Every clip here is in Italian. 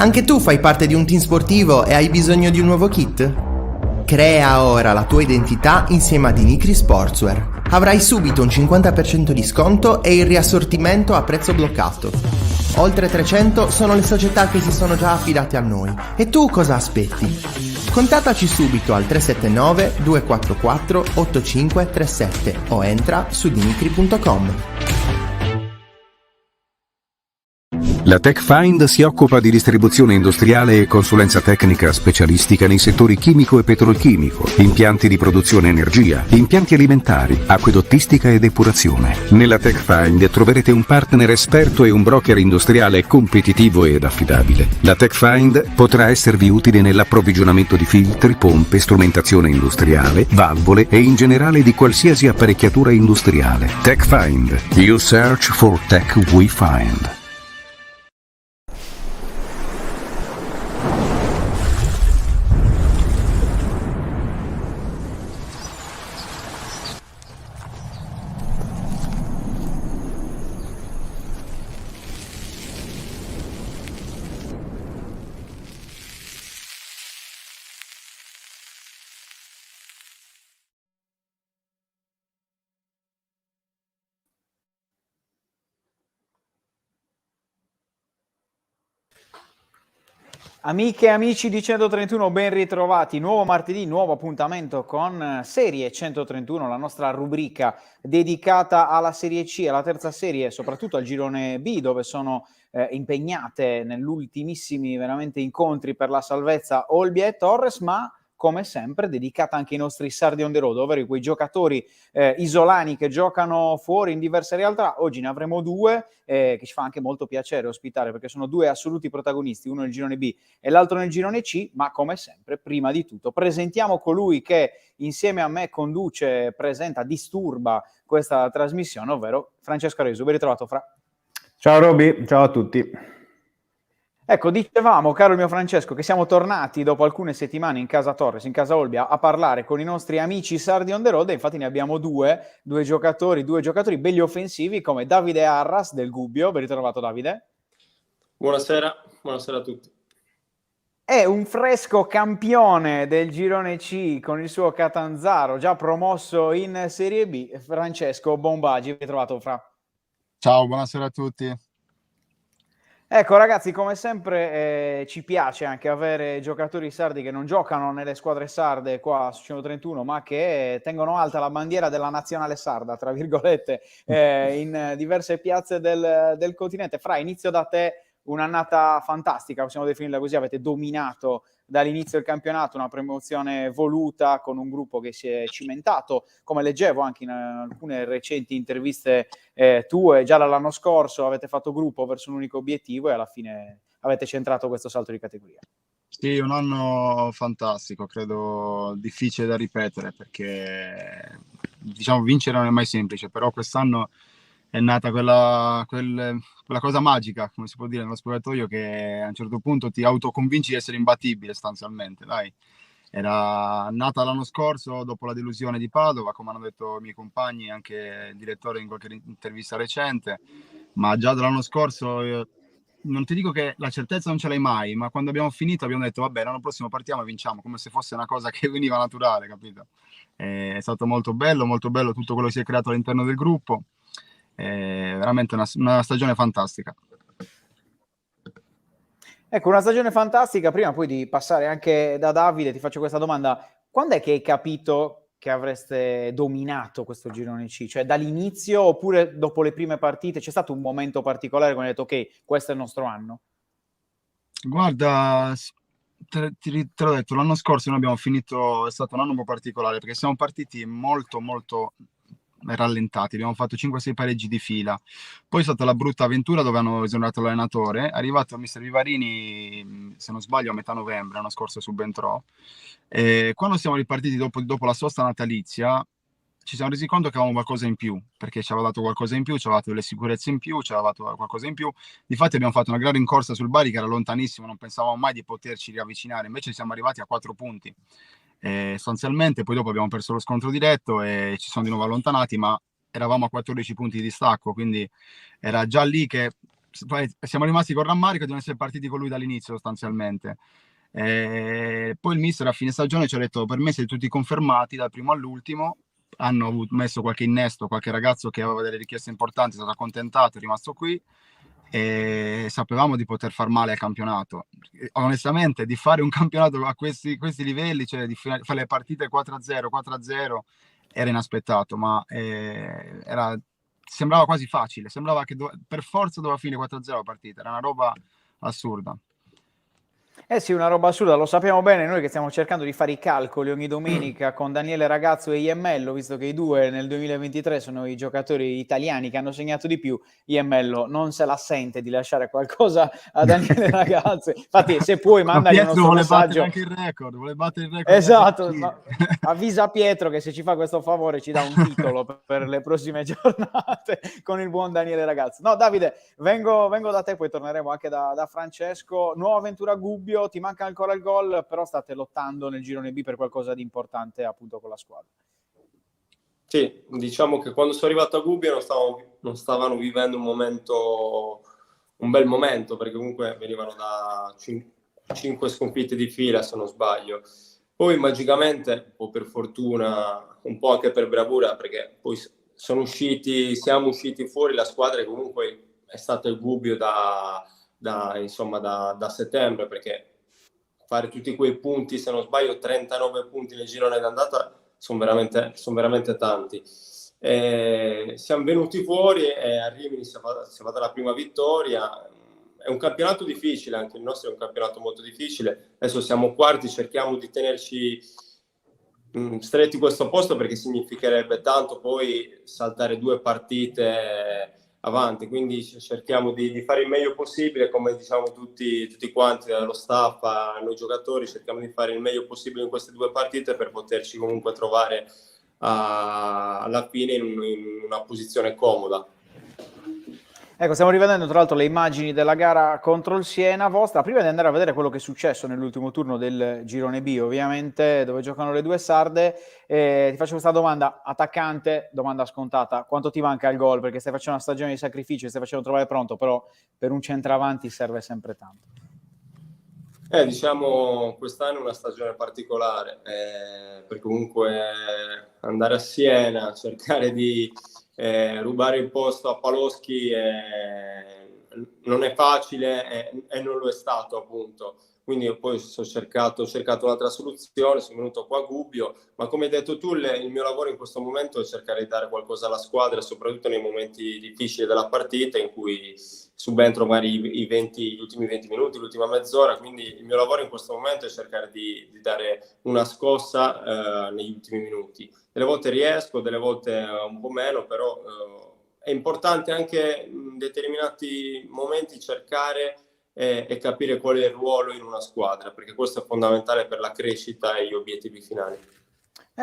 Anche tu fai parte di un team sportivo e hai bisogno di un nuovo kit? Crea ora la tua identità insieme a Dinicri Sportswear. Avrai subito un 50% di sconto e il riassortimento a prezzo bloccato. Oltre 300 sono le società che si sono già affidate a noi. E tu cosa aspetti? Contattaci subito al 379 244 8537 o entra su dinicri.com. La TechFind si occupa di distribuzione industriale e consulenza tecnica specialistica nei settori chimico e petrolchimico, impianti di produzione energia, impianti alimentari, acquedottistica e depurazione. Nella TechFind troverete un partner esperto e un broker industriale competitivo ed affidabile. La TechFind potrà esservi utile nell'approvvigionamento di filtri, pompe, strumentazione industriale, valvole e in generale di qualsiasi apparecchiatura industriale. TechFind. You search for tech we find. Amiche e amici di 131, ben ritrovati. Nuovo martedì, nuovo appuntamento con Serie 131, la nostra rubrica dedicata alla Serie C, alla terza serie, soprattutto al girone B, dove sono impegnate nell'ultimissimi veramente incontri per la salvezza Olbia e Torres, ma come sempre dedicata anche ai nostri sardi on the road, ovvero quei giocatori isolani che giocano fuori in diverse realtà. Oggi ne avremo due che ci fa anche molto piacere ospitare, perché sono due assoluti protagonisti, uno nel girone B e l'altro nel girone C, ma come sempre, prima di tutto, presentiamo colui che insieme a me conduce, presenta, disturba questa trasmissione, ovvero Francesco Resu. Ben ritrovato, Fra. Ciao Roby, ciao a tutti. Ecco, dicevamo, caro il mio Francesco, che siamo tornati dopo alcune settimane in casa Torres, in casa Olbia, a parlare con i nostri amici sardi on the road, e infatti ne abbiamo due giocatori belli offensivi, come Davide Arras del Gubbio. Ben ritrovato, Davide. Buonasera a tutti. È un fresco campione del girone C con il suo Catanzaro, già promosso in Serie B, Francesco Bombagi. Ben ritrovato, Fra. Ciao, buonasera a tutti. Ecco ragazzi, come sempre ci piace anche avere giocatori sardi che non giocano nelle squadre sarde qua su 131, ma che tengono alta la bandiera della nazionale sarda, tra virgolette, in diverse piazze del continente. Fra, inizio da te, un'annata fantastica, possiamo definirla così, avete dominato dall'inizio del campionato, una promozione voluta con un gruppo che si è cimentato, come leggevo anche in alcune recenti interviste tue, già dall'anno scorso avete fatto gruppo verso un unico obiettivo e alla fine avete centrato questo salto di categoria. Sì, un anno fantastico, credo difficile da ripetere perché diciamo vincere non è mai semplice, però quest'anno è nata quella cosa magica, come si può dire nello spogliatoio, che a un certo punto ti autoconvinci di essere imbattibile sostanzialmente, dai. Era nata l'anno scorso dopo la delusione di Padova, come hanno detto i miei compagni, anche il direttore in qualche intervista recente, ma già dall'anno scorso non ti dico che la certezza non ce l'hai mai, ma quando abbiamo finito abbiamo detto vabbè, l'anno prossimo partiamo e vinciamo, come se fosse una cosa che veniva naturale, capito? È stato molto bello tutto quello che si è creato all'interno del gruppo. Veramente una stagione fantastica. Ecco, una stagione fantastica. Prima poi di passare anche da Davide, ti faccio questa domanda: quando è che hai capito che avreste dominato questo girone C? Cioè dall'inizio oppure dopo le prime partite? C'è stato un momento particolare quando hai detto ok, questo è il nostro anno? Guarda, te l'ho detto, l'anno scorso noi abbiamo finito, è stato un anno un po' particolare perché siamo partiti molto rallentati, abbiamo fatto 5-6 pareggi di fila, poi è stata la brutta avventura dove hanno esonerato l'allenatore, è arrivato mister Vivarini, se non sbaglio a metà novembre, l'anno scorso subentrò, e quando siamo ripartiti dopo la sosta natalizia ci siamo resi conto che avevamo qualcosa in più, perché ci aveva dato qualcosa in più, ci aveva dato delle sicurezze in più, ci aveva dato qualcosa in più. Difatti abbiamo fatto una gran rincorsa sul Bari che era lontanissimo, non pensavamo mai di poterci riavvicinare, invece siamo arrivati a 4 punti. Sostanzialmente poi dopo abbiamo perso lo scontro diretto e ci sono di nuovo allontanati, ma eravamo a 14 punti di distacco, quindi era già lì che poi siamo rimasti con rammarico di non essere partiti con lui dall'inizio sostanzialmente. Poi il mister a fine stagione ci ha detto: per me siete tutti confermati dal primo all'ultimo. Hanno messo qualche innesto, qualche ragazzo che aveva delle richieste importanti, è stato accontentato, è rimasto qui, e sapevamo di poter far male al campionato. Onestamente, di fare un campionato a questi livelli, cioè di fare le partite 4-0, 4-0, era inaspettato, ma sembrava quasi facile, sembrava che per forza doveva finire 4-0 la partita, era una roba assurda. Eh sì, una roba assurda, lo sappiamo bene noi che stiamo cercando di fare i calcoli ogni domenica con Daniele Ragazzo e Iemmello, visto che i due nel 2023 sono i giocatori italiani che hanno segnato di più. Iemmello non se la sente di lasciare qualcosa a Daniele Ragazzo. Infatti, se puoi, mandagli un nostro messaggio. Anche il record, vuole battere il record. Esatto, avvisa Pietro che se ci fa questo favore ci dà un titolo per le prossime giornate con il buon Daniele Ragazzo. No, Davide, vengo da te, poi torneremo anche da Francesco. Nuova avventura a Gubbio, ti manca ancora il gol, però state lottando nel girone B per qualcosa di importante appunto con la squadra. Sì, diciamo che quando sono arrivato a Gubbio non stavano vivendo un bel momento, perché comunque venivano da 5 sconfitte di fila, se non sbaglio. Poi magicamente, un po' per fortuna, un po' anche per bravura, perché poi siamo usciti fuori, la squadra comunque è stato il Gubbio da settembre, perché fare tutti quei punti, se non sbaglio 39 punti nel girone d'andata, sono veramente tanti. Siamo venuti fuori e a Rimini si è fatta la prima vittoria. È un campionato difficile, anche il nostro è un campionato molto difficile. Adesso siamo quarti, cerchiamo di tenerci stretti questo posto, perché significherebbe tanto poi saltare 2 partite avanti, quindi cerchiamo di fare il meglio possibile, come diciamo tutti quanti, dallo staff a noi giocatori, cerchiamo di fare il meglio possibile in queste 2 partite per poterci comunque trovare alla fine in una posizione comoda. Ecco, stiamo rivedendo tra l'altro le immagini della gara contro il Siena vostra. Prima di andare a vedere quello che è successo nell'ultimo turno del girone B, ovviamente, dove giocano le 2 sarde, ti faccio questa domanda, attaccante, domanda scontata: quanto ti manca il gol? Perché stai facendo una stagione di sacrificio, stai facendo trovare pronto, però per un centravanti serve sempre tanto. Diciamo, quest'anno è una stagione particolare, perché comunque andare a Siena, cercare di rubare il posto a Paloschi non è facile e non lo è stato, appunto. Quindi poi ho cercato un'altra soluzione, sono venuto qua a Gubbio, ma come hai detto tu, il mio lavoro in questo momento è cercare di dare qualcosa alla squadra, soprattutto nei momenti difficili della partita, in cui subentro magari gli ultimi 20 minuti, l'ultima mezz'ora. Quindi il mio lavoro in questo momento è cercare di dare una scossa negli ultimi minuti. Delle volte riesco, delle volte un po' meno, però è importante anche in determinati momenti cercare e capire qual è il ruolo in una squadra, perché questo è fondamentale per la crescita e gli obiettivi finali.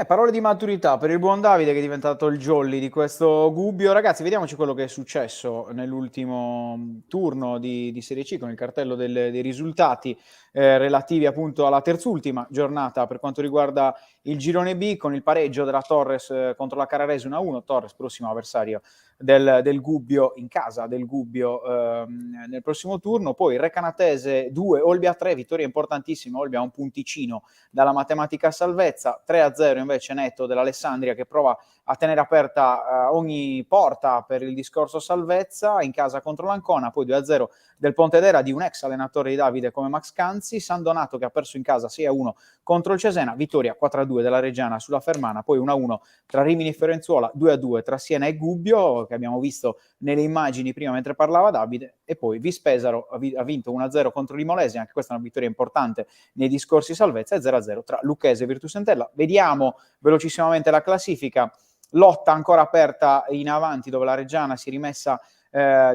Parole di maturità per il buon Davide, che è diventato il jolly di questo Gubbio. Ragazzi, vediamoci quello che è successo nell'ultimo turno di Serie C con il cartello dei risultati relativi appunto alla terzultima giornata per quanto riguarda il girone B, con il pareggio della Torres contro la Carrarese 1-1. Torres, prossimo avversario del Gubbio, in casa del Gubbio nel prossimo turno. Poi Recanatese 2, Olbia 3, vittoria importantissima. Olbia ha un punticino dalla matematica salvezza. 3-0 invece netto dell'Alessandria, che prova a tenere aperta ogni porta per il discorso salvezza in casa contro l'Ancona. Poi 2-0 del Pontedera, di un ex allenatore di Davide come Max Canzi. San Donato, che ha perso in casa 6-1 contro il Cesena. Vittoria 4-2 della Reggiana sulla Fermana. Poi 1-1 tra Rimini e Fiorenzuola, 2-2 tra Siena e Gubbio, che abbiamo visto nelle immagini prima mentre parlava Davide. E poi Vispesaro ha vinto 1-0 contro Limolese, anche questa è una vittoria importante nei discorsi salvezza, e 0-0 tra Lucchese e Virtus Entella. Vediamo velocissimamente la classifica. Lotta ancora aperta in avanti, dove la Reggiana si è rimessa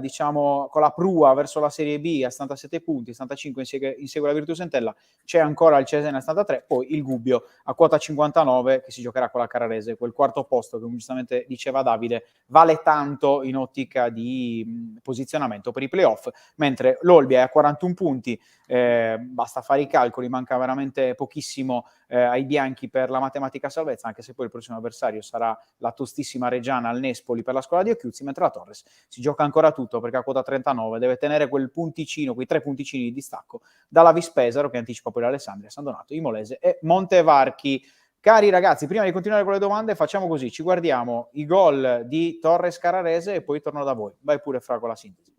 diciamo con la prua verso la Serie B a 77 punti, 75 insegue la Virtus Entella, c'è ancora il Cesena a 73, poi il Gubbio a quota 59 che si giocherà con la Carrarese, quel quarto posto che, come giustamente diceva Davide, vale tanto in ottica di posizionamento per i playoff, mentre l'Olbia è a 41 punti, basta fare i calcoli, manca veramente pochissimo ai bianchi per la matematica salvezza, anche se poi il prossimo avversario sarà la tostissima Reggiana al Nespoli per la squadra di Occhiuzzi, mentre la Torres si gioca ancora tutto perché a quota 39 deve tenere quel punticino, quei 3 punticini di distacco dalla Vispesaro, che anticipa poi l'Alessandria, San Donato, Imolese e Montevarchi. Cari ragazzi, prima di continuare con le domande facciamo così, ci guardiamo i gol di Torres Carrarese e poi torno da voi. Vai pure Fra con la sintesi.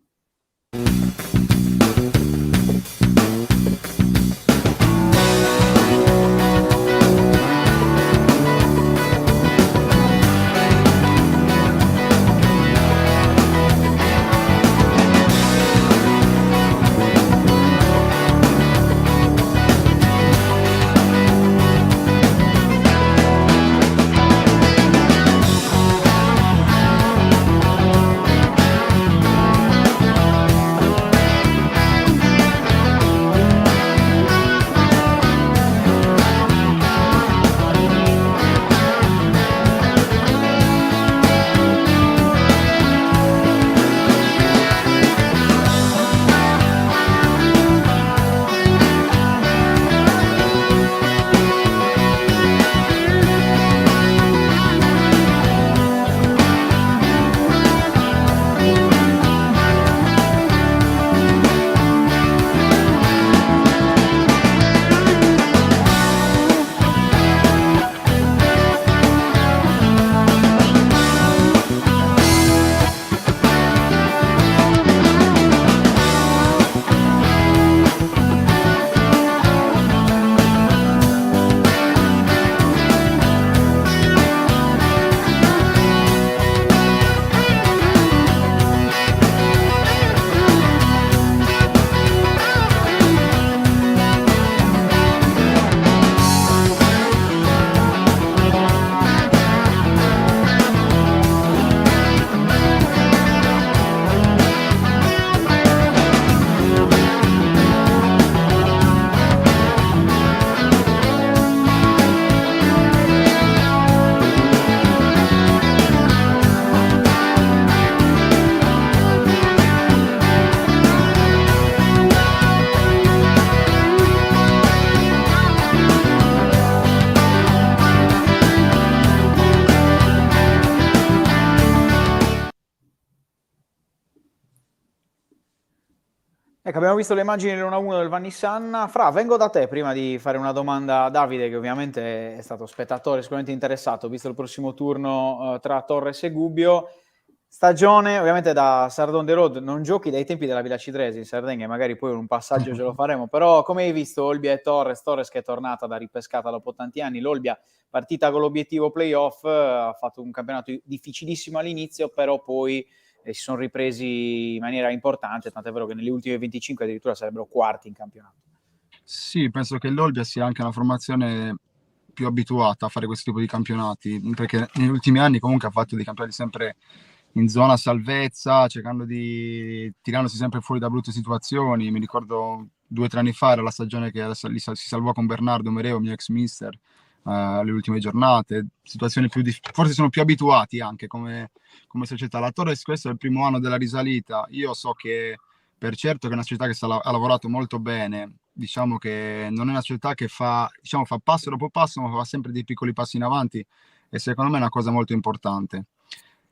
Ecco, abbiamo visto le immagini dell'1-1 del Vannissanna. Fra, vengo da te prima di fare una domanda a Davide, che ovviamente è stato spettatore sicuramente interessato, visto il prossimo turno tra Torres e Gubbio. Stagione, ovviamente da Sardon de Road, non giochi dai tempi della Villa Cidresi in Sardegna, magari poi un passaggio ce lo faremo, però come hai visto Olbia e Torres che è tornata da ripescata dopo tanti anni, l'Olbia partita con l'obiettivo playoff, ha fatto un campionato difficilissimo all'inizio, però poi si sono ripresi in maniera importante, tant'è vero che nelle ultime 25 addirittura sarebbero quarti in campionato. Sì, penso che l'Olbia sia anche una formazione più abituata a fare questo tipo di campionati, perché negli ultimi anni comunque ha fatto dei campionati sempre in zona salvezza, tirandosi sempre fuori da brutte situazioni. Mi ricordo 2 o 3 anni fa era la stagione che si salvò con Bernardo Mereo, mio ex mister, alle ultime giornate. Situazioni forse sono più abituati anche come società. La Torres, questo è il primo anno della risalita. Io so che per certo che è una società che ha lavorato molto bene. Diciamo che non è una società che fa passo dopo passo, ma fa sempre dei piccoli passi in avanti, e secondo me è una cosa molto importante.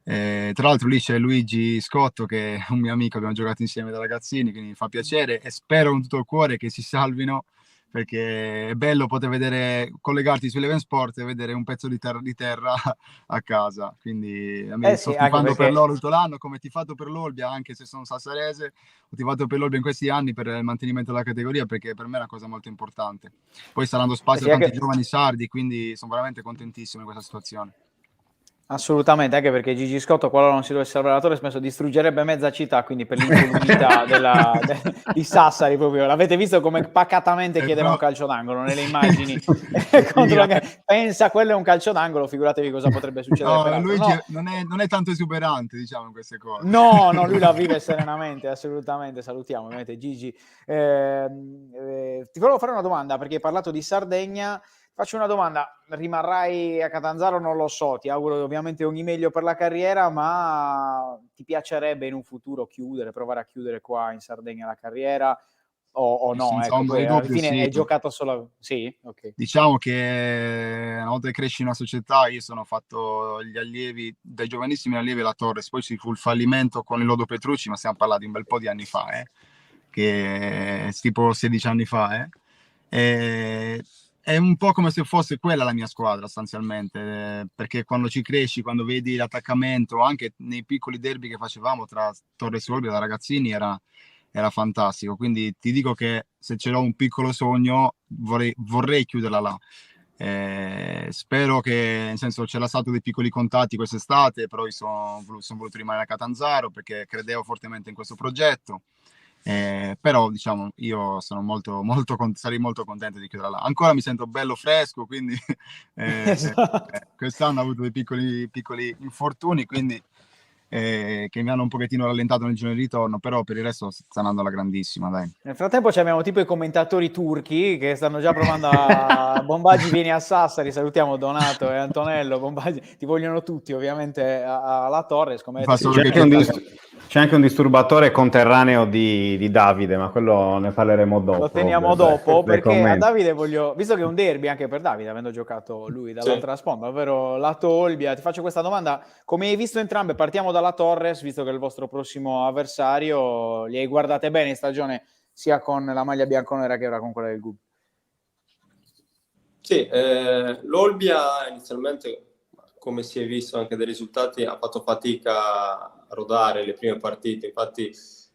Tra l'altro lì c'è Luigi Scotto, che è un mio amico, abbiamo giocato insieme da ragazzini, quindi mi fa piacere e spero con tutto il cuore che si salvino, perché è bello poter collegarti sull'Event Sport e vedere un pezzo di terra a casa. Quindi sto tifando per loro tutto l'anno, come tifato per l'Olbia, anche se sono sassarese, ho tifato per l'Olbia in questi anni per il mantenimento della categoria, perché per me è una cosa molto importante. Poi sta dando spazio a tanti giovani sardi, quindi sono veramente contentissimo in questa situazione. Assolutamente, anche perché Gigi Scotto, qualora non si dovesse salvare la Torre, spesso distruggerebbe mezza città, quindi per l'incolumità di Sassari proprio. L'avete visto come pacatamente chiedeva un calcio d'angolo nelle immagini? Pensa, quello è un calcio d'angolo, figuratevi cosa potrebbe succedere. No, Luigi non è tanto esuberante, diciamo, in queste cose. No, lui la vive serenamente, assolutamente. Salutiamo ovviamente Gigi. Ti volevo fare una domanda, perché hai parlato di Sardegna. Faccio una domanda, rimarrai a Catanzaro? Non lo so, ti auguro ovviamente ogni meglio per la carriera, ma ti piacerebbe in un futuro provare a chiudere qua in Sardegna la carriera, o no? senza Ecco, ombra poi di alla dubbio fine sì. hai giocato solo... Sì? Ok. Diciamo che una volta che cresci in una società, io sono fatto gli allievi, dai giovanissimi allievi alla Torres, poi ci fu il fallimento con il Lodo Petrucci, ma stiamo parlando di un bel po' di anni fa, che è tipo 16 anni fa, E è un po' come se fosse quella la mia squadra sostanzialmente, perché quando ci cresci, quando vedi l'attaccamento, anche nei piccoli derby che facevamo tra Torres e Olbia da ragazzini, era fantastico. Quindi ti dico che se ce l'ho un piccolo sogno, vorrei chiuderla là. Spero che, nel senso, c'era stato dei piccoli contatti quest'estate, però io sono voluto rimanere a Catanzaro perché credevo fortemente in questo progetto. Però diciamo io sono sarei molto contento di chiuderla là. Ancora mi sento bello fresco, quindi Esatto. quest'anno ho avuto dei piccoli infortuni, quindi che mi hanno un pochettino rallentato nel giro di ritorno, però per il resto sta andando alla grandissima, dai. Nel frattempo abbiamo tipo i commentatori turchi che stanno già provando a... Bombaggi vieni a Sassari, salutiamo Donato e Antonello, Bombaggi, ti vogliono tutti ovviamente alla Torres, come Mi hai fa detto tu. solo che C'è anche un disturbatore conterraneo di Davide, ma quello ne parleremo dopo. Lo teniamo per- dopo per perché a commenti. Davide voglio, visto che è un derby anche per Davide, avendo giocato lui Sì. dall'altra sponda, ovvero lato Olbia, ti faccio questa domanda, come hai visto entrambe? Partiamo dalla Torres, visto che è il vostro prossimo avversario, li hai guardate bene in stagione sia con la maglia bianconera che ora con quella del GUB? Sì, l'Olbia inizialmente, come si è visto anche dai risultati, ha fatto fatica a rodare le prime partite, infatti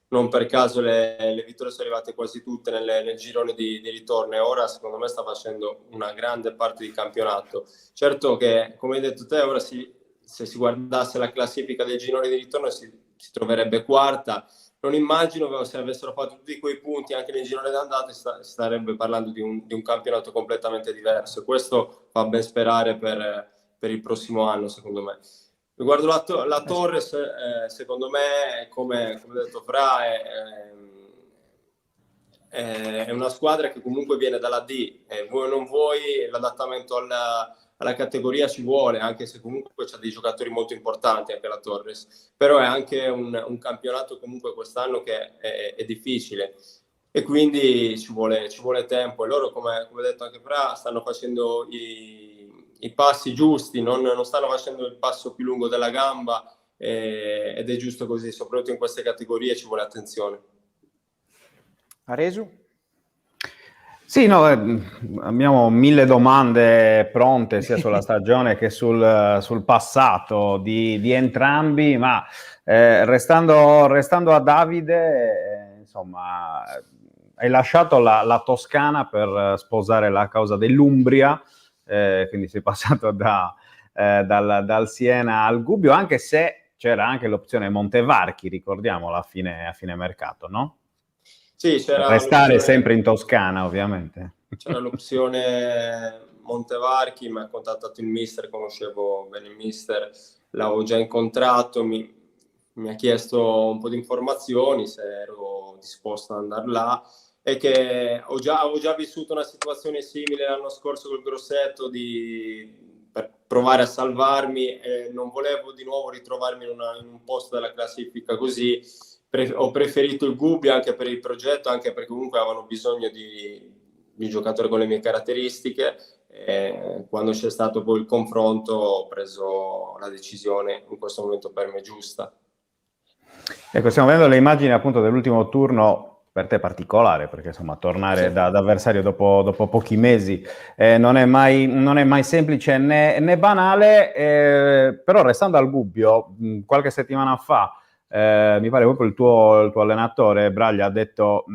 non per caso le vittorie sono arrivate quasi tutte nel girone di ritorno e ora secondo me sta facendo una grande parte di campionato. Certo che, come hai detto te, ora se si guardasse la classifica del girone di ritorno si troverebbe quarta. Non immagino se avessero fatto tutti quei punti anche nel girone d'andata si starebbe parlando di un campionato completamente diverso. Questo fa ben sperare per il prossimo anno, secondo me. Riguardo la Torres, secondo me, come ha detto Fra, è una squadra che comunque viene dalla D, vuoi o non vuoi, l'adattamento alla categoria ci vuole, anche se comunque c'ha dei giocatori molto importanti anche la Torres, però è anche un campionato comunque quest'anno che è difficile e quindi ci vuole tempo e loro come ha detto anche Fra stanno facendo i passi giusti, non stanno facendo il passo più lungo della gamba ed è giusto così, soprattutto in queste categorie ci vuole attenzione. Aresu? Sì, no, abbiamo 1000 domande pronte sia sulla stagione che sul passato di entrambi, ma restando a Davide, insomma, hai lasciato la Toscana per sposare la causa dell'Umbria, quindi sei passato dal Siena al Gubbio, anche se c'era anche l'opzione Montevarchi, ricordiamolo, a fine mercato, no? Sì, c'era Restare sempre in Toscana, ovviamente. C'era l'opzione Montevarchi, mi ha contattato il mister, conoscevo bene il mister, l'avevo già incontrato, mi ha chiesto un po' di informazioni se ero disposto ad andare là e che avevo già vissuto una situazione simile l'anno scorso col Grosseto per provare a salvarmi e non volevo di nuovo ritrovarmi in un posto della classifica così. Ho preferito il Gubbio anche per il progetto, anche perché comunque avevano bisogno di giocatori con le mie caratteristiche. Quando c'è stato poi il confronto ho preso la decisione in questo momento per me giusta. Ecco, stiamo vedendo le immagini appunto dell'ultimo turno per te particolare, perché insomma tornare da avversario dopo pochi mesi non è mai semplice né banale, però restando al Gubbio, qualche settimana fa mi pare proprio il tuo allenatore Braglia ha detto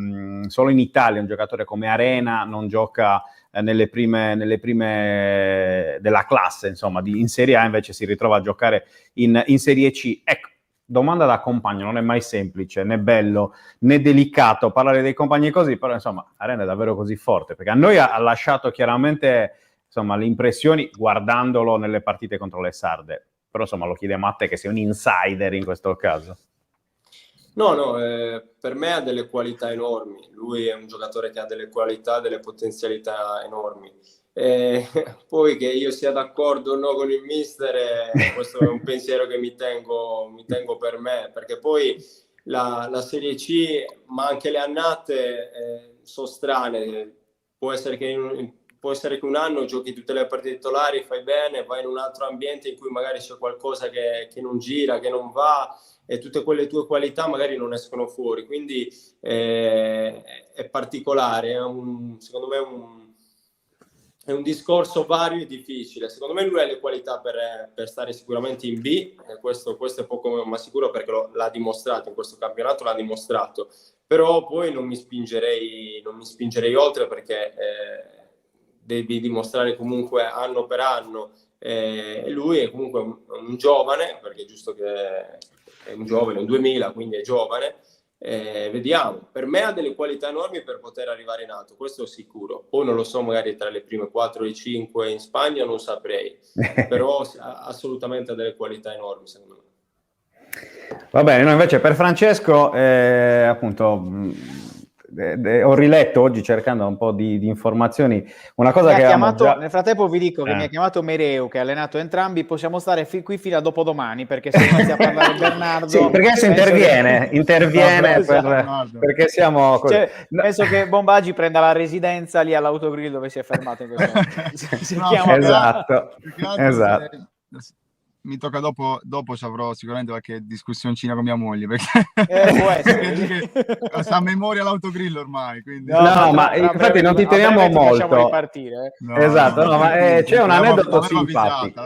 solo in Italia un giocatore come Arena non gioca nelle prime della classe, insomma, in Serie A invece si ritrova a giocare in Serie C. Ecco, domanda da compagno, non è mai semplice, né bello, né delicato parlare dei compagni così, però insomma Arena è davvero così forte, perché a noi ha lasciato chiaramente insomma le impressioni guardandolo nelle partite contro le Sarde, però insomma lo chiediamo a te che sei un insider in questo caso. No, per me ha delle qualità enormi, lui è un giocatore che ha delle qualità, delle potenzialità enormi. Poi che io sia d'accordo o no con il mister, questo è un pensiero che mi tengo per me, perché poi la Serie C, ma anche le annate sono strane. Può essere che un anno giochi tutte le partite titolari, fai bene, vai in un altro ambiente in cui magari c'è qualcosa che non gira, che non va, e tutte quelle tue qualità magari non escono fuori. Quindi è particolare, secondo me è un discorso vario e difficile. Secondo me lui ha le qualità per stare sicuramente in B, questo è poco ma sicuro, perché l'ha dimostrato in questo campionato, l'ha dimostrato. Però poi non mi spingerei oltre, perché devi dimostrare comunque anno per anno. Lui è comunque un giovane, perché è giusto che è un giovane, un 2000, quindi è giovane. Vediamo, per me ha delle qualità enormi per poter arrivare in alto, questo è sicuro. Poi non lo so, magari tra le prime 4 e 5 in Spagna non saprei, però assolutamente ha delle qualità enormi, secondo me. Va bene, no, invece per Francesco, appunto, ho riletto oggi cercando un po' di informazioni, una cosa che nel frattempo vi dico che mi ha chiamato Mereu, che ha allenato entrambi. Possiamo stare qui fino a dopodomani, perché se inizia a parlare Bernardo... Sì, perché adesso interviene perché siamo... penso che Bombaggi prenda la residenza lì all'autogrill dove si è fermato in questo momento. Esatto. Mi tocca dopo ci avrò sicuramente qualche discussioncina con mia moglie, perché può essere. sta a memoria l'autogrill ormai, quindi... No, ma infatti non ti teniamo molto. Ripartire, Esatto, no, ma c'è un aneddoto simpatico.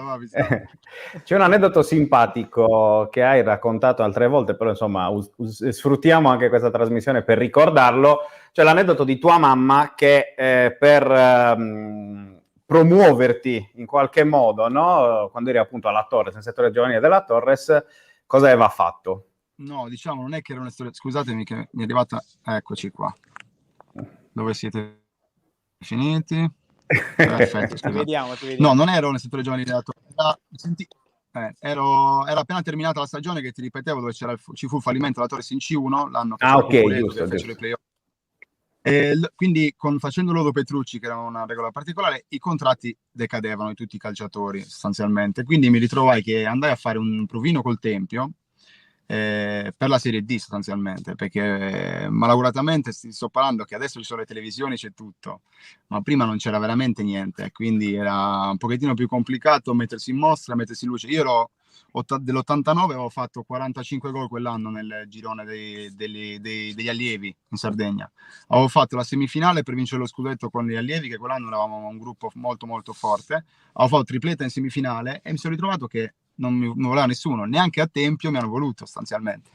C'è un aneddoto simpatico che hai raccontato altre volte, però insomma sfruttiamo anche questa trasmissione per ricordarlo. C'è l'aneddoto di tua mamma che per promuoverti in qualche modo, no? Quando eri appunto alla Torres, nel settore giovanile della Torres, cosa aveva fatto? No, diciamo, non è che era una storia... Scusatemi che mi è arrivata... Eccoci qua. Dove siete finiti? Perfetto, scusate. Vediamo. No, non ero nel settore giovanile della Torres. Era appena terminata la stagione, che ti ripetevo, dove ci fu il fallimento della Torres in C1, l'anno che giusto. Le playoff. Quindi facendo Lodo Petrucci, che era una regola particolare, i contratti decadevano di tutti i calciatori sostanzialmente, quindi mi ritrovai che andai a fare un provino col Tempio per la Serie D sostanzialmente, perché malauguratamente sto parlando che adesso ci sono le televisioni, c'è tutto, ma prima non c'era veramente niente, quindi era un pochettino più complicato mettersi in mostra, mettersi in luce. Io ero dell'89, avevo fatto 45 gol quell'anno nel girone degli allievi in Sardegna. Avevo fatto la semifinale per vincere lo scudetto con gli allievi, che quell'anno eravamo un gruppo molto molto forte. Avevo fatto tripletta in semifinale e mi sono ritrovato che non mi voleva nessuno, neanche a Tempio mi hanno voluto sostanzialmente.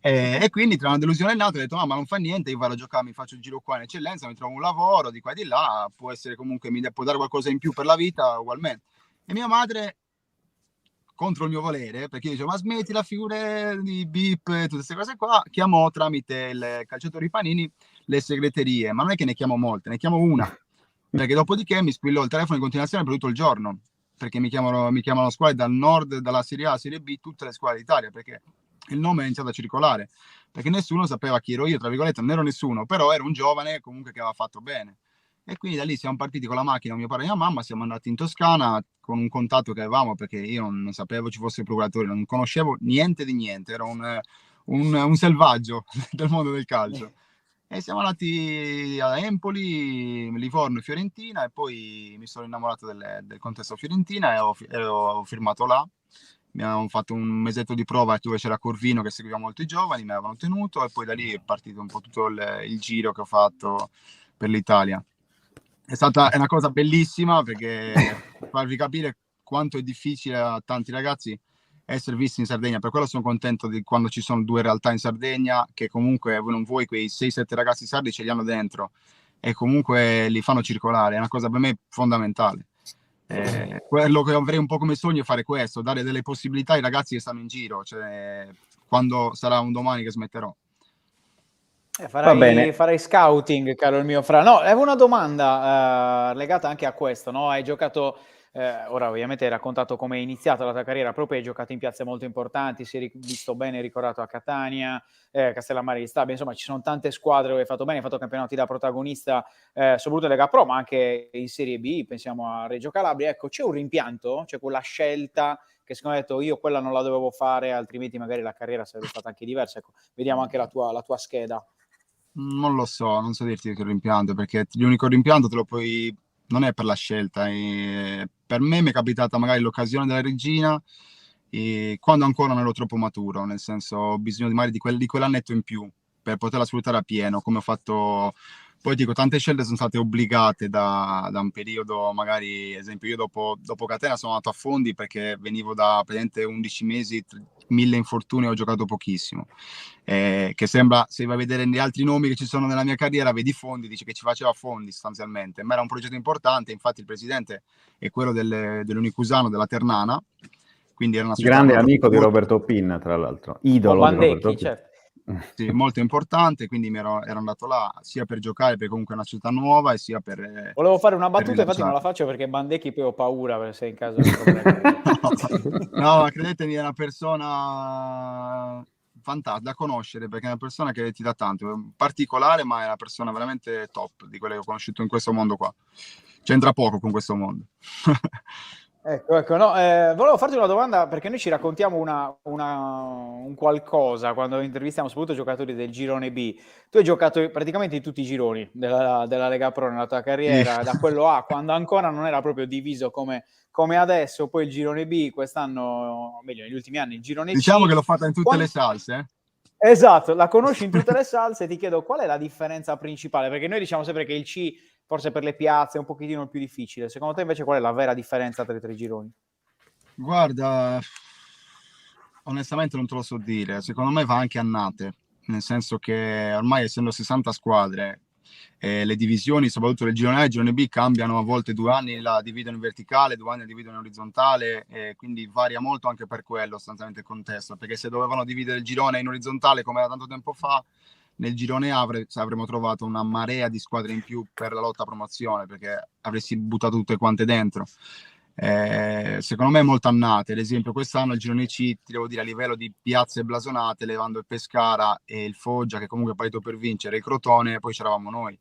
E quindi tra una delusione e l'altra ho detto: ma non fa niente, io vado a giocare, mi faccio il giro qua in eccellenza, mi trovo un lavoro di qua e di là, può essere comunque, mi può dare qualcosa in più per la vita ugualmente. E mia madre, contro il mio volere, perché io dicevo: ma smetti la figura di bip, tutte queste cose qua, chiamò tramite il calciatore Panini le segreterie, ma non è che ne chiamo molte, ne chiamo una, perché dopodiché mi squillò il telefono in continuazione per tutto il giorno, perché mi chiamano squadre dal nord, dalla Serie A, Serie B, tutte le squadre d'Italia, perché il nome è iniziato a circolare, perché nessuno sapeva chi ero io, tra virgolette, non ero nessuno, però ero un giovane comunque che aveva fatto bene. E quindi da lì siamo partiti con la macchina, mio padre e mia mamma, siamo andati in Toscana con un contatto che avevamo, perché io non sapevo ci fosse il procuratore, non conoscevo niente di niente, ero un selvaggio del mondo del calcio. E siamo andati a Empoli, Livorno e Fiorentina, e poi mi sono innamorato del contesto Fiorentina e ho firmato là. Mi avevano fatto un mesetto di prova dove c'era Corvino che seguiva molto i giovani, mi avevano tenuto, e poi da lì è partito un po' tutto il giro che ho fatto per l'Italia. È una cosa bellissima, perché farvi capire quanto è difficile a tanti ragazzi essere visti in Sardegna. Per quello sono contento di quando ci sono due realtà in Sardegna, che comunque voi non vuoi quei 6-7 ragazzi sardi ce li hanno dentro e comunque li fanno circolare. È una cosa per me fondamentale. Quello che avrei un po' come sogno è fare questo, dare delle possibilità ai ragazzi che stanno in giro, cioè, quando sarà un domani che smetterò. Farai scouting, caro il mio Fra. No, avevo una domanda legata anche a questo, no? Hai giocato ora ovviamente hai raccontato come è iniziata la tua carriera, proprio hai giocato in piazze molto importanti, si è visto bene ricordato a Catania, Castellammare di Stabia, insomma ci sono tante squadre dove hai fatto bene, hai fatto campionati da protagonista, soprattutto in Lega Pro, ma anche in Serie B, pensiamo a Reggio Calabria. Ecco, c'è un rimpianto? C'è quella scelta che secondo me hai detto io quella non la dovevo fare, altrimenti magari la carriera sarebbe stata anche diversa? Ecco, vediamo anche la tua scheda. Non lo so, non so dirti che rimpianto, perché l'unico rimpianto te lo puoi... non è per la scelta. Per me mi è capitata magari l'occasione della Regina quando ancora non ero troppo maturo, nel senso ho bisogno magari di quell'annetto in più per poterla sfruttare a pieno, come ho fatto... Poi dico, tante scelte sono state obbligate da un periodo, magari, esempio, io dopo Catena sono andato a Fondi perché venivo da praticamente 11 mesi, 1000 infortuni, ho giocato pochissimo. Che sembra, se vai a vedere gli altri nomi che ci sono nella mia carriera, vedi Fondi, dice che ci faceva Fondi sostanzialmente, ma era un progetto importante, infatti il presidente è quello dell'Unicusano, della Ternana, quindi era una grande amico di Roberto Pinna, tra l'altro, idolo Bandecchi, di Roberto Pinna. certo. Sì, molto importante, quindi ero andato là sia per giocare, perché comunque è una città nuova, e sia per... Volevo fare una battuta, infatti non la faccio perché Bandecchi poi ho paura se in caso di problemi. No, ma credetemi, è una persona fantastica da conoscere, perché è una persona che ti dà tanto, è particolare, ma è una persona veramente top di quelle che ho conosciuto in questo mondo qua. C'entra poco con questo mondo. Ecco, no, volevo farti una domanda, perché noi ci raccontiamo un qualcosa quando intervistiamo soprattutto giocatori del girone B. Tu hai giocato praticamente in tutti i gironi della Lega Pro nella tua carriera, da quello A, quando ancora non era proprio diviso come adesso, poi il girone B, quest'anno, meglio, negli ultimi anni il girone C. Diciamo che l'ho fatta in tutte le salse. Esatto, la conosci in tutte le salse, ti chiedo qual è la differenza principale, perché noi diciamo sempre che il C forse per le piazze è un pochettino più difficile, secondo te invece qual è la vera differenza tra i tre gironi? Guarda, onestamente non te lo so dire, secondo me va anche a annate, nel senso che ormai essendo 60 squadre, le divisioni, soprattutto del girone A e il girone B, cambiano a volte 2 anni, la dividono in verticale, 2 anni la dividono in orizzontale, quindi varia molto anche per quello sostanzialmente il contesto, perché se dovevano dividere il girone in orizzontale come era tanto tempo fa, nel girone A avremmo trovato una marea di squadre in più per la lotta a promozione, perché avresti buttato tutte quante dentro. Secondo me è molto annate. Ad esempio quest'anno il girone C, ti devo dire, a livello di piazze blasonate, levando il Pescara e il Foggia, che comunque è partito per vincere, il Crotone, poi c'eravamo noi.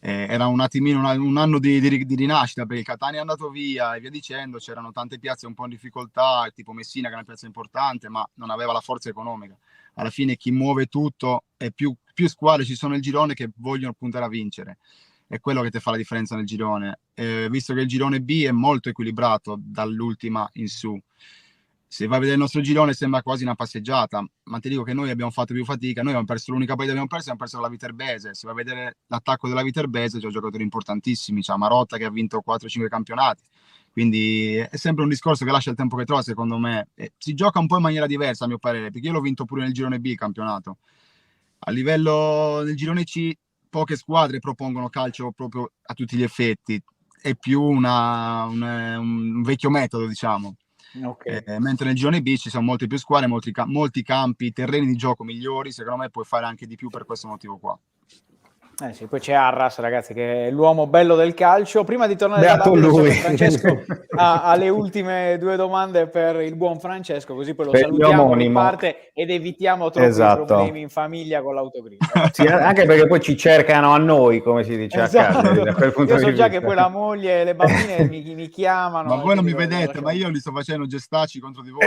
Era un attimino un anno di rinascita, perché il Catania è andato via e via dicendo, c'erano tante piazze un po' in difficoltà, tipo Messina, che è una piazza importante, ma non aveva la forza economica. Alla fine chi muove tutto, e più squadre ci sono nel girone che vogliono puntare a vincere. È quello che ti fa la differenza nel girone. Visto che il girone B è molto equilibrato dall'ultima in su, se vai a vedere il nostro girone sembra quasi una passeggiata, ma ti dico che noi abbiamo fatto più fatica. Noi abbiamo perso l'unica partita che abbiamo perso la Viterbese. Se vai a vedere l'attacco della Viterbese, c'è giocatori importantissimi, c'è Marotta che ha vinto 4-5 campionati, quindi è sempre un discorso che lascia il tempo che trova, secondo me. Si gioca un po' in maniera diversa, a mio parere, perché io l'ho vinto pure nel girone B il campionato. A livello del girone C, poche squadre propongono calcio proprio a tutti gli effetti, è più un vecchio metodo, diciamo. Okay. Mentre nel girone B ci sono molte più squadre, molti campi, terreni di gioco migliori. Secondo me puoi fare anche di più per questo motivo qua. Sì, poi c'è Arras, ragazzi, che è l'uomo bello del calcio. Prima di tornare Beato da lui. Francesco ha le ultime 2 domande per il buon Francesco, così poi lo Per salutiamo, riparte ed evitiamo troppi problemi in famiglia con l'autogrill. Sì, anche perché poi ci cercano a noi, come si dice a casa. Io so già che poi la moglie e le bambine mi chiamano. Ma voi non mi vedete, ma io li sto facendo gestacci contro di voi.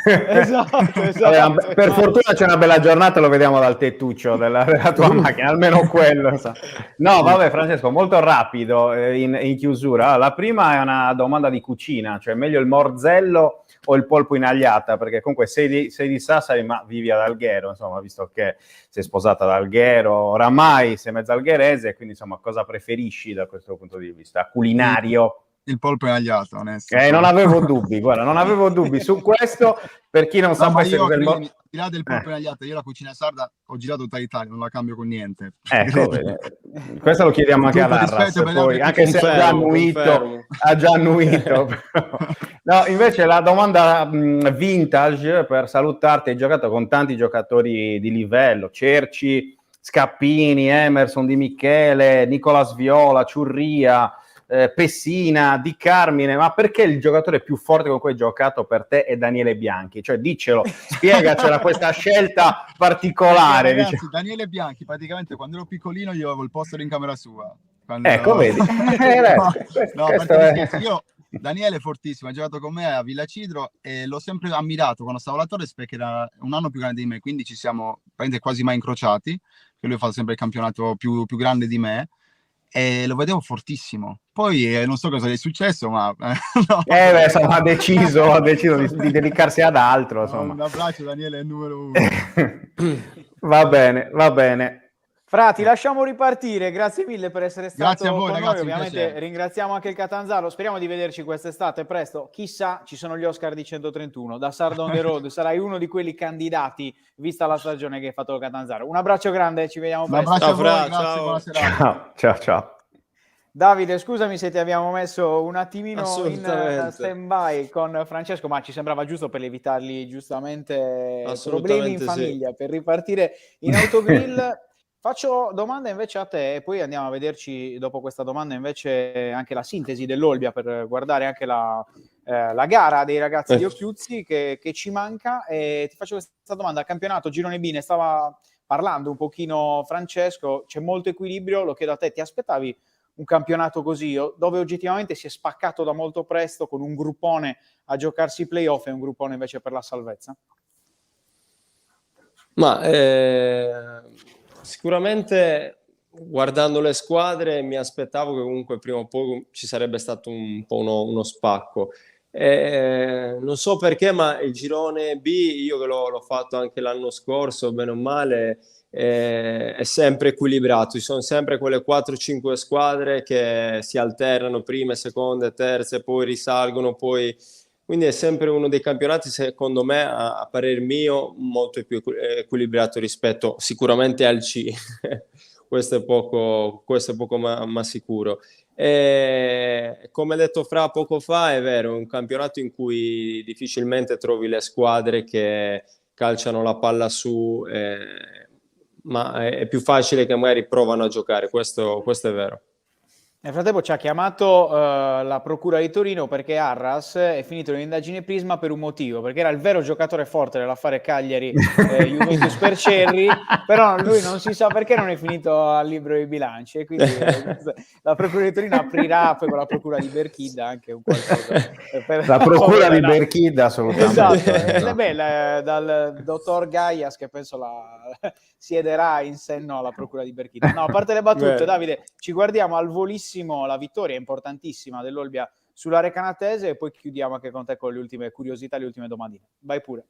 Esatto. Vabbè, per fortuna c'è una bella giornata, lo vediamo dal tettuccio della tua macchina, almeno quello. No, vabbè, Francesco, molto rapido in chiusura. La prima è una domanda di cucina, cioè meglio il morzello o il polpo in agliata? Perché comunque sei di Sassari, ma vivi ad Alghero, insomma, visto che sei sposata ad Alghero, oramai sei mezza algherese, quindi insomma, cosa preferisci da questo punto di vista culinario? Il polpo in agliata, onesto. Non avevo dubbi, guarda, non avevo dubbi su questo. Per chi non sapesse io, cos'è il al di là del polpo in agliata, io la cucina sarda ho girato tutta l'Italia, non la cambio con niente. Ecco, questo lo chiediamo anche ad Arras, poi, anche se ha già annuito. No, invece la domanda vintage, per salutarti: hai giocato con tanti giocatori di livello, Cerci, Scappini, Emerson Di Michele, Nicola Sviola, Ciurria, Pessina, Di Carmine, ma perché il giocatore più forte con cui hai giocato per te è Daniele Bianchi? Cioè dicelo, spiegacela questa scelta particolare. Ragazzi, diciamo. Daniele Bianchi, praticamente quando ero piccolino io avevo il posto in camera sua. Ecco, vedi. No, perché io, Daniele è fortissimo, ha giocato con me a Villa Cidro e l'ho sempre ammirato quando stavo alla Torres perché era un anno più grande di me, quindi ci siamo quasi mai incrociati, che lui ha fatto sempre il campionato più grande di me e lo vedevo fortissimo. Poi non so cosa gli è successo, ma no. Insomma, ha deciso di dedicarsi ad altro. Insomma. Un abbraccio, Daniele, è il numero 1. Va bene. Fra, ti lasciamo ripartire, grazie mille per essere stato Grazie a voi, con ragazzi, noi, un ovviamente piacere. ringraziamo anche il Catanzaro, speriamo di vederci quest'estate presto, chissà, ci sono gli Oscar di 131, da Sard on the Road, sarai uno di quelli candidati, vista la stagione che hai fatto il Catanzaro. Un abbraccio grande, ci vediamo Un presto. abbraccio a voi, Fra, grazie, ciao. buona serata. Ciao. Davide, scusami se ti abbiamo messo un attimino in Assolutamente. stand-by con Francesco, ma ci sembrava giusto per evitargli giustamente problemi in Assolutamente sì. famiglia, per ripartire in autogrill. Faccio domanda invece a te e poi andiamo a vederci dopo questa domanda invece anche la sintesi dell'Olbia per guardare anche la gara dei ragazzi di Occhiuzzi che ci manca. E ti faccio questa domanda: campionato, girone B, ne stava parlando un pochino Francesco, c'è molto equilibrio, lo chiedo a te, ti aspettavi un campionato così, dove oggettivamente si è spaccato da molto presto con un gruppone a giocarsi i playoff e un gruppone invece per la salvezza? Ma sicuramente guardando le squadre mi aspettavo che comunque prima o poi ci sarebbe stato un po' uno spacco. Non so perché, ma il girone B, io che l'ho fatto anche l'anno scorso, bene o male, è sempre equilibrato. Ci sono sempre quelle 4-5 squadre che si alternano, prime, seconde, terze, poi risalgono, quindi è sempre uno dei campionati, secondo me, a parer mio, molto più equilibrato rispetto sicuramente al C. Questo è poco ma sicuro. E, come ha detto Fra poco fa, è vero, è un campionato in cui difficilmente trovi le squadre che calciano la palla su, ma è più facile che magari provano a giocare, questo è vero. Nel frattempo ci ha chiamato la Procura di Torino perché Arras è finito in indagine Prisma per un motivo, perché era il vero giocatore forte dell'affare Cagliari Juventus per Cerri, però lui non si sa perché non è finito al libro dei bilanci e quindi la Procura di Torino aprirà poi con la Procura di Berchida anche un qualcosa. La Procura di Berchida, assolutamente. Esatto, dal dottor Gaias che penso siederà in senno alla Procura di Berchida. No, a parte le battute, Davide, ci guardiamo al volissimo la vittoria importantissima dell'Olbia sulla Recanatese e poi chiudiamo anche con te con le ultime curiosità, le ultime domandine. Vai pure.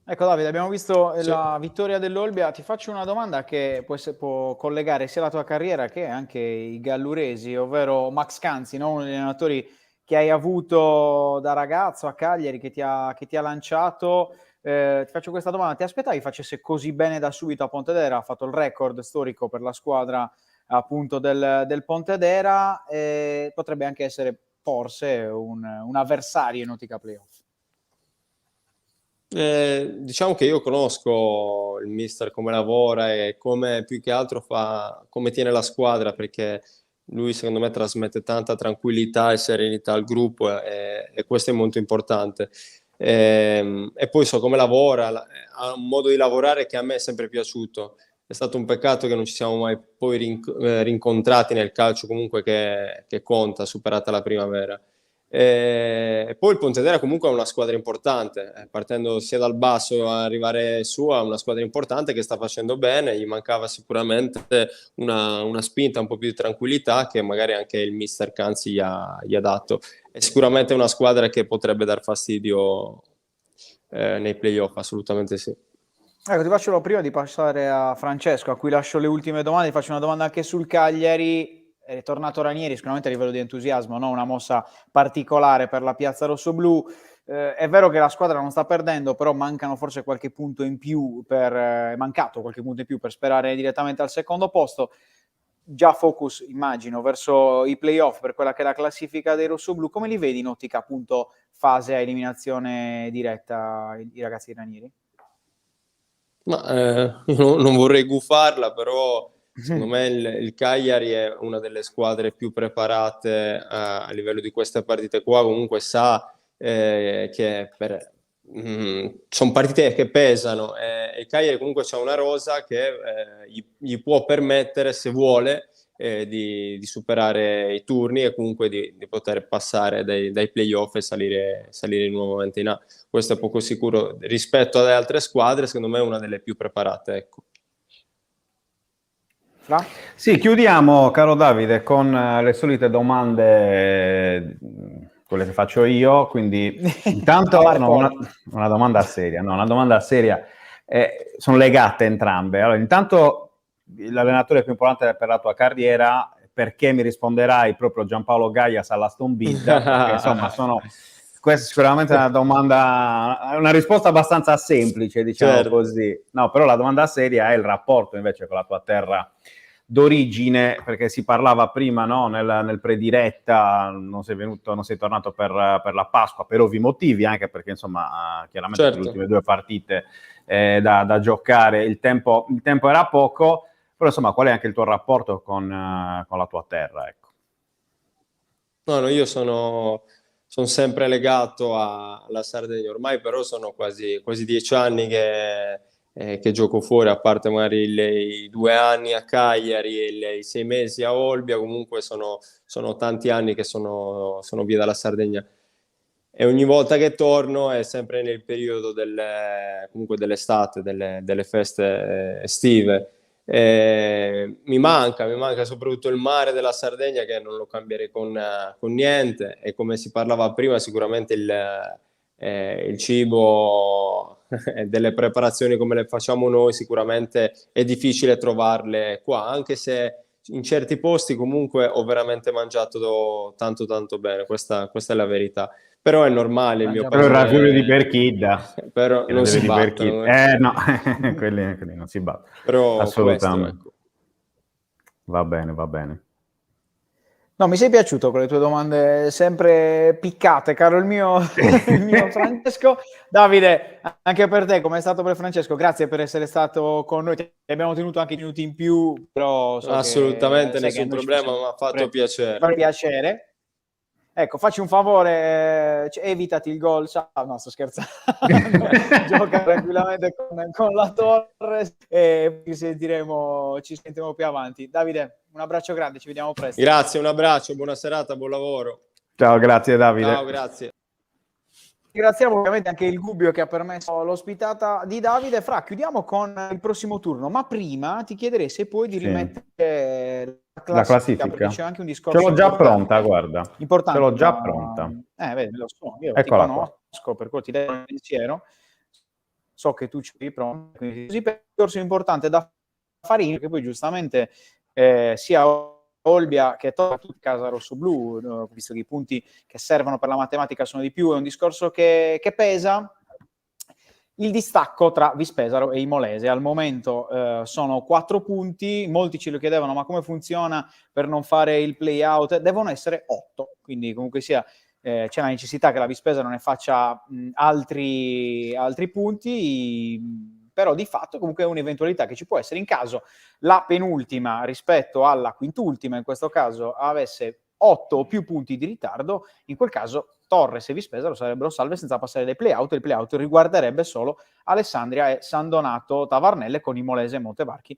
Ecco Davide, abbiamo visto Sì. la vittoria dell'Olbia, ti faccio una domanda che può collegare sia la tua carriera che anche i galluresi, ovvero Max Canzi, no? Uno degli allenatori che hai avuto da ragazzo a Cagliari, che ti ha lanciato. Ti faccio questa domanda, ti aspettavi facesse così bene da subito a Pontedera? Ha fatto il record storico per la squadra appunto del Pontedera, potrebbe anche essere forse un avversario in ottica playoff. Diciamo che io conosco il mister come lavora e come più che altro come tiene la squadra, perché lui secondo me trasmette tanta tranquillità e serenità al gruppo e questo è molto importante. E poi so come lavora, ha un modo di lavorare che a me è sempre piaciuto. È stato un peccato che non ci siamo mai poi rincontrati nel calcio comunque che conta, superata la primavera. E poi il Pontedera comunque è una squadra importante, partendo sia dal basso a arrivare su, a una squadra importante che sta facendo bene. Gli mancava sicuramente una spinta, un po' più di tranquillità che magari anche il mister Canzi gli ha dato. È sicuramente una squadra che potrebbe dar fastidio nei playoff, assolutamente sì. Ecco, ti faccio prima di passare a Francesco, a cui lascio le ultime domande, ti faccio una domanda anche sul Cagliari. È tornato Ranieri, sicuramente a livello di entusiasmo, no? Una mossa particolare per la piazza rossoblù. È vero che la squadra non sta perdendo, però mancano forse qualche punto in più è mancato qualche punto in più per sperare direttamente al secondo posto. Già focus, immagino, verso i playoff per quella che è la classifica dei rossoblù. Come li vedi in ottica appunto fase a eliminazione diretta i ragazzi di Ranieri? Ma io non vorrei gufarla, però secondo me il Cagliari è una delle squadre più preparate a livello di queste partite qua. Comunque sa che sono partite che pesano, e il Cagliari comunque c'ha una rosa che gli può permettere, se vuole, di superare i turni e comunque di poter passare dai playoff e salire nuovamente in A. Questo è poco sicuro rispetto alle altre squadre, secondo me è una delle più preparate, ecco. Sì, chiudiamo, caro Davide, con le solite domande, quelle che faccio io, quindi intanto una domanda seria, una domanda seria, sono legate entrambe. Allora, intanto l'allenatore più importante per la tua carriera, perché mi risponderai proprio Giampaolo Gaias all'Aston Villa, perché insomma questa è sicuramente una domanda, una risposta abbastanza semplice, diciamo certo. Così. No, però la domanda seria è il rapporto invece con la tua terra d'origine, perché si parlava prima, no, nel prediretta, non sei tornato per la Pasqua per ovvi motivi, anche perché insomma chiaramente certo. Le ultime 2 partite da giocare il tempo era poco, però insomma qual è anche il tuo rapporto con la tua terra, ecco? No, io sono sempre legato alla Sardegna, ormai però sono quasi 10 anni che gioco fuori, a parte magari i 2 anni a Cagliari e i 6 mesi a Olbia. Comunque sono tanti anni che sono via dalla Sardegna, e ogni volta che torno è sempre nel periodo comunque dell'estate, delle feste estive. Mi manca soprattutto il mare della Sardegna, che non lo cambierei con niente, e come si parlava prima sicuramente il cibo delle preparazioni come le facciamo noi sicuramente è difficile trovarle qua, anche se in certi posti comunque ho veramente mangiato tanto bene, questa è la verità. Però è normale il mio paese. Però il raviolo di Berchidda. Però non si battono. No, quelli non si battono. Però assolutamente. Questo, ecco. Va bene. No, mi sei piaciuto con le tue domande sempre piccate, caro il mio Francesco. Davide, anche per te, come è stato per Francesco, grazie per essere stato con noi. Ti abbiamo tenuto anche minuti in più, però assolutamente nessun problema, mi ha fatto piacere. Ecco, facci un favore, evitati il gol. No, sto scherzando. Gioca tranquillamente con la Torre e ci sentiremo più avanti. Davide, un abbraccio grande, ci vediamo presto. Grazie, un abbraccio, buona serata, buon lavoro. Ciao, grazie Davide. Ciao, grazie. Ringraziamo ovviamente anche il Gubbio che ha permesso l'ospitata di Davide. Chiudiamo con il prossimo turno, ma prima ti chiederei se puoi di rimettere la classifica, perché c'è anche un discorso. Ce l'ho già pronta, guarda. Importante. Ce l'ho già pronta. Vedi, lo so, io eccola ti conosco, per cui ti do il pensiero. so che tu ci sei pronto, quindi così per il discorso importante da Farini, che poi giustamente sia Olbia che tutti casa rosso-blu, visto che i punti che servono per la matematica sono di più, è un discorso che pesa. Il distacco tra Vispesaro e Imolese al momento sono 4 punti, molti ci lo chiedevano ma come funziona per non fare il play out, devono essere 8, quindi comunque sia c'è la necessità che la Vispesaro ne faccia altri punti, però di fatto comunque è un'eventualità che ci può essere in caso la penultima rispetto alla quintultima in questo caso avesse 8 o più punti di ritardo, in quel caso Torres e Vispesaro sarebbero salve senza passare dai play-out, e il play-out riguarderebbe solo Alessandria e San Donato Tavarnelle, con Imolese e Montevarchi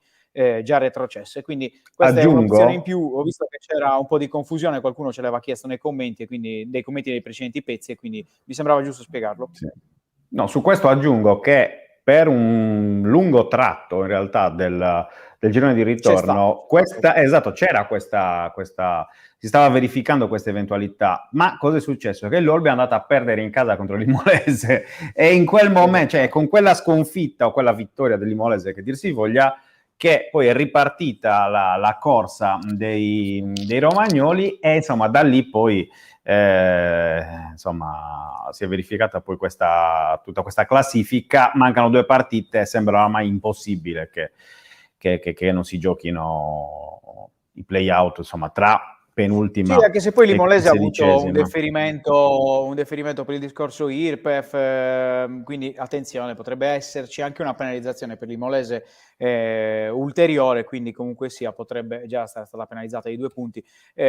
già retrocesse. Quindi questa è un'opzione in più. Ho visto che c'era un po' di confusione, qualcuno ce l'aveva chiesto nei commenti, e quindi dei commenti dei precedenti pezzi, e quindi mi sembrava giusto spiegarlo. Sì. No, su questo aggiungo che per un lungo tratto in realtà del girone di ritorno c'era questa si stava verificando questa eventualità, ma cosa è successo? Che l'Olbia è andata a perdere in casa contro l'Imolese, e in quel momento, cioè con quella sconfitta o quella vittoria dell'Imolese che dir si voglia, che poi è ripartita la corsa dei romagnoli, e insomma da lì poi insomma si è verificata poi tutta questa classifica. Mancano 2 partite, sembra ormai impossibile che non si giochino i play-out, insomma, tra penultima. Sì, anche se poi l'Imolese ha avuto un 16esima. deferimento per il discorso IRPEF, quindi attenzione, potrebbe esserci anche una penalizzazione per l'Imolese ulteriore, quindi comunque sia potrebbe già essere stata penalizzata di 2 punti,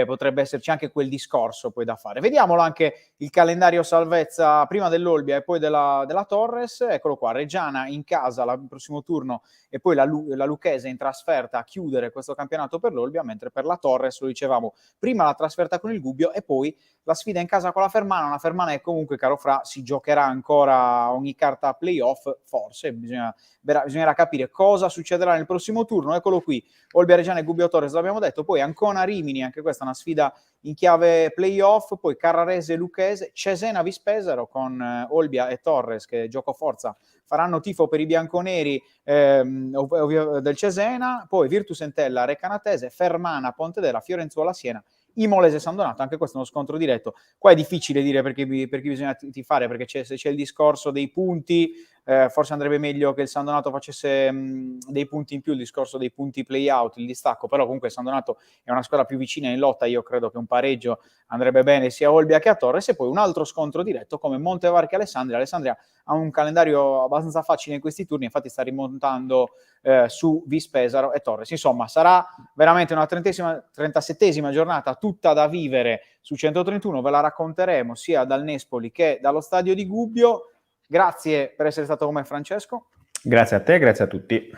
potrebbe esserci anche quel discorso poi da fare. Vediamolo anche il calendario salvezza prima dell'Olbia e poi della Torres. Eccolo qua: Reggiana in casa il prossimo turno, e poi la Lucchese in trasferta a chiudere questo campionato per l'Olbia, mentre per la Torres, lo dicevamo, prima la trasferta con il Gubbio e poi la sfida in casa con la Fermana. Una Fermana che comunque, caro Fra, si giocherà ancora ogni carta playoff, forse bisognerà capire cosa succederà nel prossimo turno. Eccolo qui: Olbia Reggiana e Gubbio Torres, l'abbiamo detto, poi Ancona Rimini, anche questa è una sfida in chiave playoff, poi Carrarese e Lucchese, Cesena Vispesaro con Olbia e Torres che gioco forza faranno tifo per i bianconeri del Cesena, poi Virtus Entella Recanatese, Fermana Pontedera, Fiorenzuola Siena, Imolese San Donato. Anche questo è uno scontro diretto. Qua è difficile dire per chi bisogna tifare, perché se c'è il discorso dei punti, forse andrebbe meglio che il San Donato facesse dei punti in più, il discorso dei punti play-out, il distacco, però comunque San Donato è una squadra più vicina in lotta. Io credo che un pareggio andrebbe bene sia a Olbia che a Torres. E poi un altro scontro diretto come Montevarchi e Alessandria. Alessandria ha un calendario abbastanza facile in questi turni, infatti sta rimontando su Vispesaro e Torres. Insomma, sarà veramente una 37esima giornata tutta da vivere su 131, ve la racconteremo sia dal Nespoli che dallo stadio di Gubbio. Grazie per essere stato con me, Francesco. Grazie a te, grazie a tutti.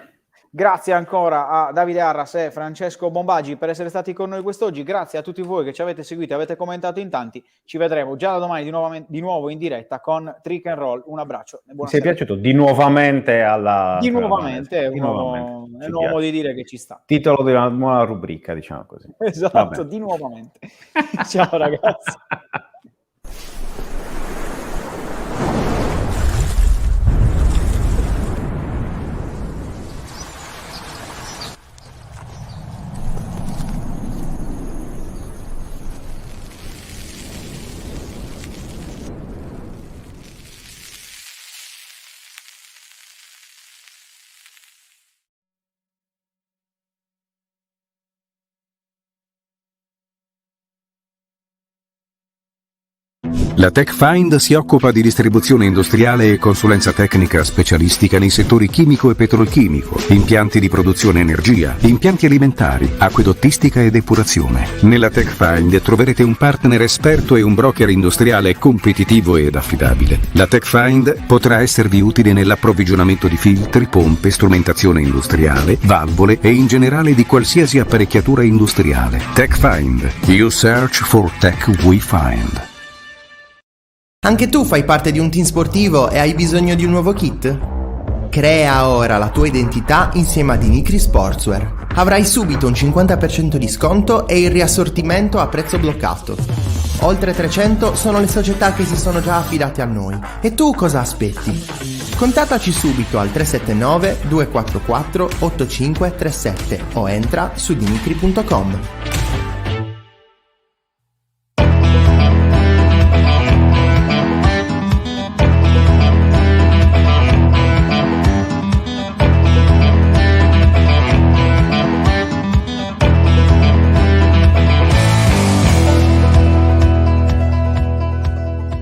Grazie ancora a Davide Arras e Francesco Bombaggi per essere stati con noi quest'oggi. Grazie a tutti voi che ci avete seguito e avete commentato in tanti. Ci vedremo già da domani di nuovo in diretta con Trick and Roll. Un abbraccio. Mi è piaciuto di nuovamente alla... Di nuovamente, è un uomo di dire che ci sta. Titolo di una nuova rubrica, diciamo così. Esatto, di nuovamente. Ciao ragazzi. La TechFind si occupa di distribuzione industriale e consulenza tecnica specialistica nei settori chimico e petrolchimico, impianti di produzione energia, impianti alimentari, acquedottistica e depurazione. Nella TechFind troverete un partner esperto e un broker industriale competitivo ed affidabile. La TechFind potrà esservi utile nell'approvvigionamento di filtri, pompe, strumentazione industriale, valvole e in generale di qualsiasi apparecchiatura industriale. TechFind. You search for tech we find. Anche tu fai parte di un team sportivo e hai bisogno di un nuovo kit? Crea ora la tua identità insieme a Dinicri Sportswear. Avrai subito un 50% di sconto e il riassortimento a prezzo bloccato. Oltre 300 sono le società che si sono già affidate a noi. E tu cosa aspetti? Contattaci subito al 379 244 8537 o entra su dimitri.com.